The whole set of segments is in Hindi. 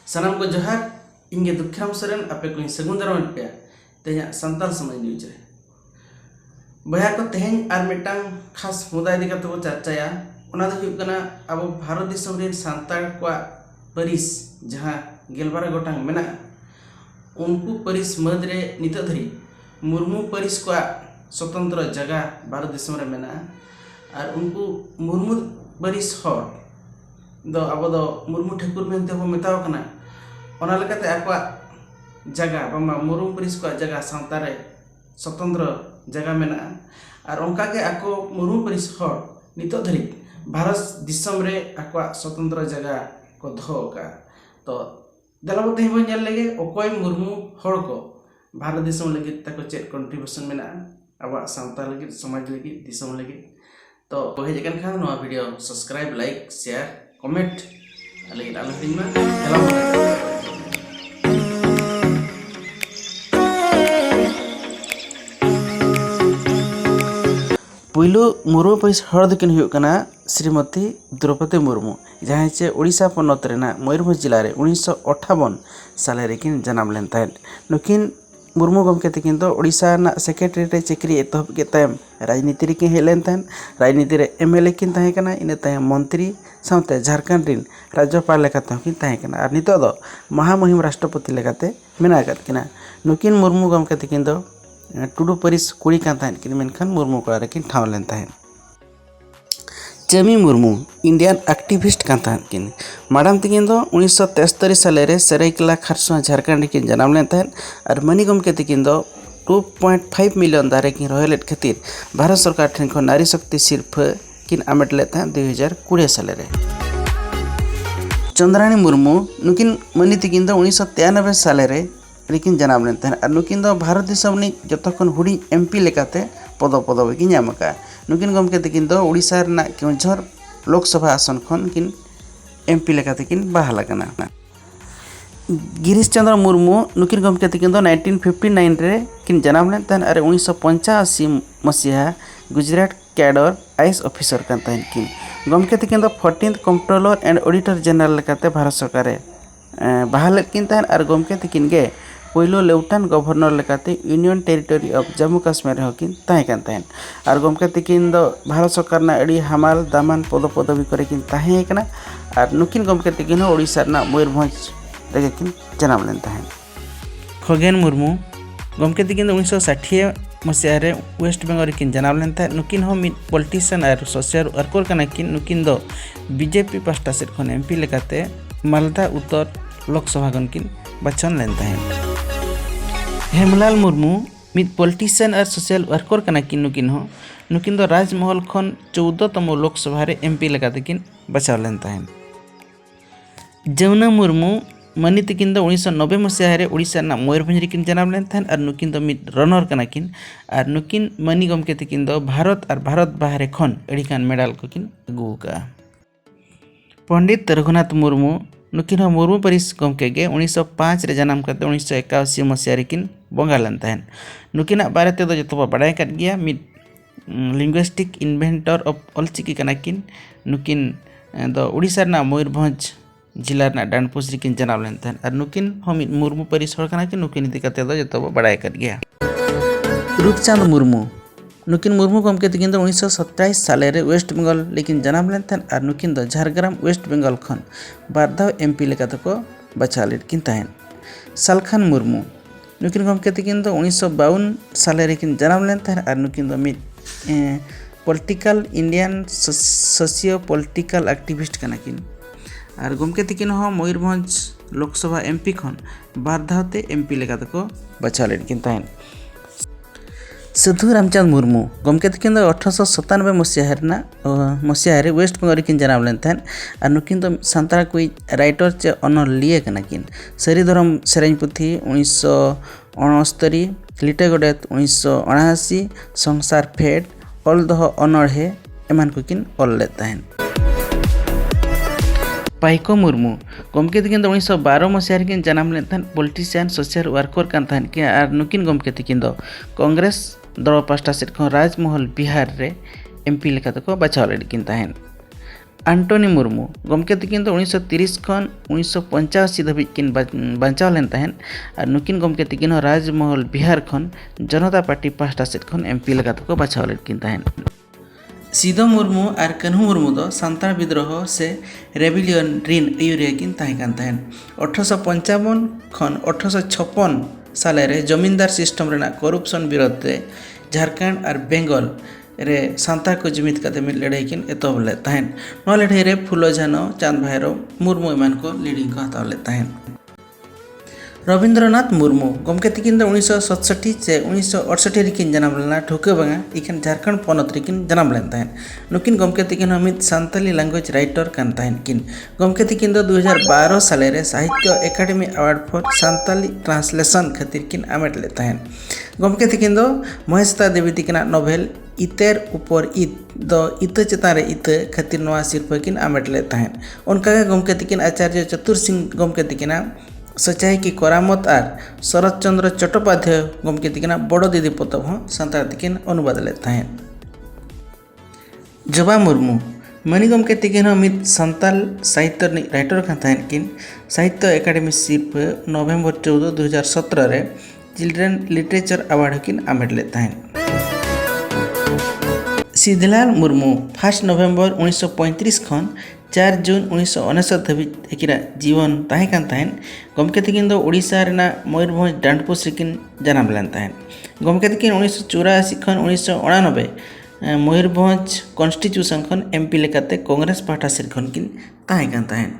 सानाम को जोहार इंगे दुखराम सोरेन आपे को सगुन दाराम पे तेहा संताल समाज न्यूज रे बया को तेहें आर मिटांग खास मुद्दा इदी कते बो चर्चाया ओना दो हुयुग कना अब भारत दिसम रेन सांताल को परिस जहां गेलबारा गोटांग मेना उनको परिस मद रे नित धरी मुर्मू परिस को स्वतंत्र जगह भारत दिसम रे मेना और उनको मुर्मू परिस हर दो अब दो मुर्मू ठाकुर मेनते बो मेताव कना ओना लेकाते आकवा जगह बामा मुर्मू परिस को जगह सांता रे स्वतंत्र जगह मेना और उनका के आको मुर्मू परिस हर नितो धरी भारत दिसम रे आकवा स्वतंत्र जगह को दो का तो दलाबो तेहि बो नेल लगे ओकोय मुर्मू हर को भारत दिसम लगे ताको चेक कंट्रीब्यूशन मेना अब सांता लगे समाज लगे दिसम लगे तो हेज कन खान नोआ video subscribe like share comment लगे आलो हिमा दलाबो पुइलु मुर्मू परिस हर दकिन हुयु कना श्रीमती द्रौपदी मुर्मू जहाँ चे ओडिशा पनत रेना मयूरभंज जिला रे 1958 साल रेकिन जन्म लेन ताहें नुकिन मुर्मू गमके तकिन दो ओडिशा ना सेक्रेटरी रे चेकरी एतहब के तायम राजनीति रे हेज लेन ताहें राजनीति रे एमएलए किन ताहें कना इने ताहें मंत्री साउते झारखंड रिन राज्यपाल लेकाते किन ताहें कना और नितो दो महामहिम राष्ट्रपति लेकाते मेना कात किना नुकिन मुर्मू गमके तकिन दो टुडू परिस कुड़ी कान ताहें किन मेनखान मुर्मू कड़ा रेकिन ठाव लेन ताहें चमी मुर्मू इंडियन एक्टिविस्ट कान ताहें किन माडाम तकिन दो 1973 साल रे सराइकेला खारसुआ झारखंड किन जन्म लेन ताहें और मनी गमके तकिन दो 2.5 मिलियन दारे किन रोहेलेट खातिर भारत सरकार ठेन खन नारी शक्ति सिर्फ किन आमेट ले ताहें 2020 साल रे चंद्राणी मुर्मू नुकिन मनी तकिन दो 1993 साल रे लेकिन जन्म लेन ताहें और नुकिन दो भारत दिसम नि जतखन हुडी एमपी लेकाते पदवी किन नामका नुकिन गमके तकिन दो ओडिशा रना केउझर लोकसभा आसन खन किन एमपी लेकाते किन बहाला कना गिरीश चंद्र मुर्मू नुकिन गमके तकिन दो 1959 रे किन जन्म लेन ताहें और 1985 मसिहा गुजरात कैडर आईएएस ऑफिसर कान ताहें किन गमके तकिन दो 14th controller and auditor general लेकाते भारत सरकार बहाल किन ताहें और गमके तकिन गे पहिलो लेफ्टिनेंट गवर्नर लेकाते union territory of Jammu Kashmir हकिन ताहें कान ताहें और गमके तकिन दो भारत सरकार ना अड़ी हमाल दामान पदवी करे किन ताहें कना और नुकिन गमके तकिन ओडिशा ना मयूरभंज रेगे किन जन्म लेन ताहें खगेन मुर्मू गमके तकिन 1960 मसिया रे वेस्ट बेंगल किन जन्म लेन ताहें नुकिन हो मिड पॉलिटिशियन और सोशल वर्कर कना किन नुकिन दो बीजेपी पास्टा सेट खन एमपी लेकाते मालदा उत्तर लोकसभा गन किन बचन लेन ताहें हेमलाल मुर्मू मिद पॉलिटिशियन और सोशल वर्कर कना किन नुकिन दो राजमहल खन 14तम लोकसभा रे एमपी लेकाते किन बचाव लेन ताहें जमुना मुर्मू मनी तकिन दो 1990 मसिया रे ओडिशा ना मयूरभंज रे किन जन्म लेन ताहें और नुकिन दो मिद रनर कना किन और नुकिन मनी गमके तकिन दो भारत और भारत बाहरे खन अड़ीकान मेडल को किन अगुका पंडित रघुनाथ मुर्मू नुकिन हो मुर्मू परिस गमके गे 1905 रे जन्म करते 1981 मसिया रे किन बंगा लेन ताहें नुकिना बारेते दो जतो बाडाय काट गया मिड लिंग्विस्टिक इन्वेंटर ऑफ ऑलचिकी कना किन नुकिन दो ओडिशा ना मयूरभंज जिला ना डानपुस रे किन जन्म लेन ताहें और नुकिन हो मिड मुर्मू परिस हर कना किन नुकिन इदी कते दो जतो बाडाय काट गया रूपचंद मुर्मू नुकिन मुर्मू गमके तकिन दो 1927 साल रे वेस्ट बेंगल लेकिन जन्म लेन ताहें और नुकिन दो झारग्राम वेस्ट बेंगल खन बारदाव एमपी लेकाते को बचा लेट किन ताहें सालखान मुर्मू नुकिन गमके तकिन दो 1952 साल रे किन जन्म लेन ताहें और नुकिन दो mid political Indian socio political activist कना किन और गमके तकिन हो मयूरभंज लोकसभा एमपी खन बारदावते एमपी लेकाते को बचा लेट किन ताहें साधु रामचंद मुर्मू गमके तकिन दो 1897 मसिया रे वेस्ट बेंगल किन जन्म लेन ताहें और नुकिन दो सांताल कोई राइटर चे अनर लिए कना किन सरीधरम सेरेंज पुथी 1969 लिटे गोडेत 1979 संसार फेट ऑल दह अनड़े एमान को किन ऑल ले ताहें पाइको मुर्मू गमके तकिन दो 1912 मसिया रे किन जन्म लेन ताहें पॉलिटिशियन सोशल वर्कर कान ताहें कि और नुकिन गमके तकिन दो कांग्रेस दल पास्टा सेट खन राजमहल बिहार रे एमपी लेकाते को बचाव लेकिन ताहें आंटोनी मुर्मू गमके तकिन 1930 खन 1985 धाबिज किन बांचाव लेन तहन और नुकिन गमके तकिन राजमहल बिहार खन जनता पार्टी पास्टा सेट खन एमपी लेकाते को बाछाव लेन किन तहन। सिधो मुर्मू और कन्हू मुर्मू दो सान्ताल विद्रोह से रेबिलियन रिन अयुरिया किन तहन तहन 1855 खन 1856 साल रे जमींदार सिस्टम रेना करप्शन विरोध रे झारखंड और बेंगल रे सांताल को जुमित काते मिल लड़ाई किन एतोब ले तहन। नवा लड़ाई रे फुलो झानो चांद भैरव मुर्मू एमान को लीडिंग को हताव ले तहन। रविंद्रनाथ मुर्मू गमके तकिन 1967 से 1968 रिकिन जन्म लेना ठोके बांगा इखन झारखंड पनत रिकिन जन्म लेन तहन। नुकिन गमके तकिन मित सान्ताली लैंग्वेज राइटर कान तहन किन। गमके तकिन 2012 साल रे साहित्य एकेडमी अवार्ड फॉर सान्ताली ट्रांसलेशन खातिर किन आमेट ले तहन। गमके तकिन महेशता देवी तकिना नोवेल इतेर ऊपर इत चेतान रे इत खातिर नवा सिरफा किन आमेट ले तहन। उनका गमके तकिन आचार्य चतुर सिंह गमके तकिना सच्चाई की करामत और शरद चंद्र चट्टोपाध्याय गमके तकिना बड़ो दीदी पोतब हों सान्ताल तकिन अनुवाद ले तहन। जबा मुर्मू मणि गमके तकिन मित सान्ताल साहित्य राइटर का तहन किन। साहित्य एकेडमी सिरफा नवंबर 14 2017 रे चिल्ड्रेन लिटरेचर अवार्ड किन आमेट ले तहन। सिद्धलाल मुर्मू 1 नवंबर 1935 खन 4 जून 1969 धाबिज एकिना जीवन ताहे कान तहन। गमके तकिन ओडिशा रेना मयूरभंज डांडपोस रिकिन जन्म लेन तहन। गमके तकिन 1984 खन 1989 मयूरभंज कॉन्स्टिट्यूशन खन एमपी लेकाते कांग्रेस पार्टी सेर खन किन ताहे कान तहन।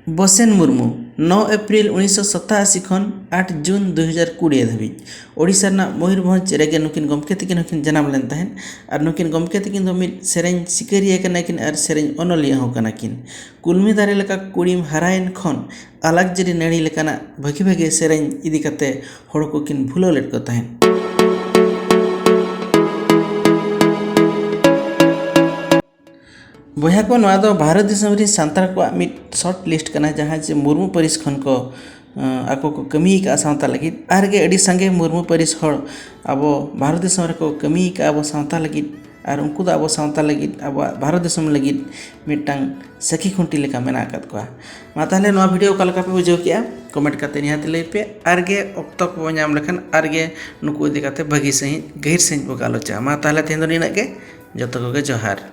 बसेन मुर्मू 9 एप्रिल 1987 खन 8 जून 2020 धाबिज ओडिशा ना मयूरभंज रेगे नुकिन गमके तकिन जन्म लेन तहन और नुकिन गमके तकिन मित सेरें सिकरिया कना किन और सेरें अनलिया हो कना किन। कुलमी दारे लेका कुड़ीम हरायन खन अलग जरी नड़ी लेकाना भागी भागी सेरें इदी काते हड़ को किन भुलो लेट को तहन। बया को नवा दो भारत देश रे सान्ताल को मिट शॉर्ट लिस्ट कना जहाँ जे मुर्मू परिस खन को आको को कमी का सान्ताल लगी आर गे अड़ी संगे मुर्मू परिस हड़ अब भारत देश रे को कमी का अब सान्ताल लगी और उनको दो अब सान्ताल लगी अब भारत देश लगी मिटांग सखी खुंटी लेका मेना आकाद को मा ताहले नवा वीडियो कालका पे बुझाव किया कमेंट करते निहाती लई पे आर गे ऑक्तो को नाम लेखन आर गे नुकु इदी काते भागी सही गहिर सही बो गालोचा मा ताहले तेन दो निना गे जतो को गे जोहार।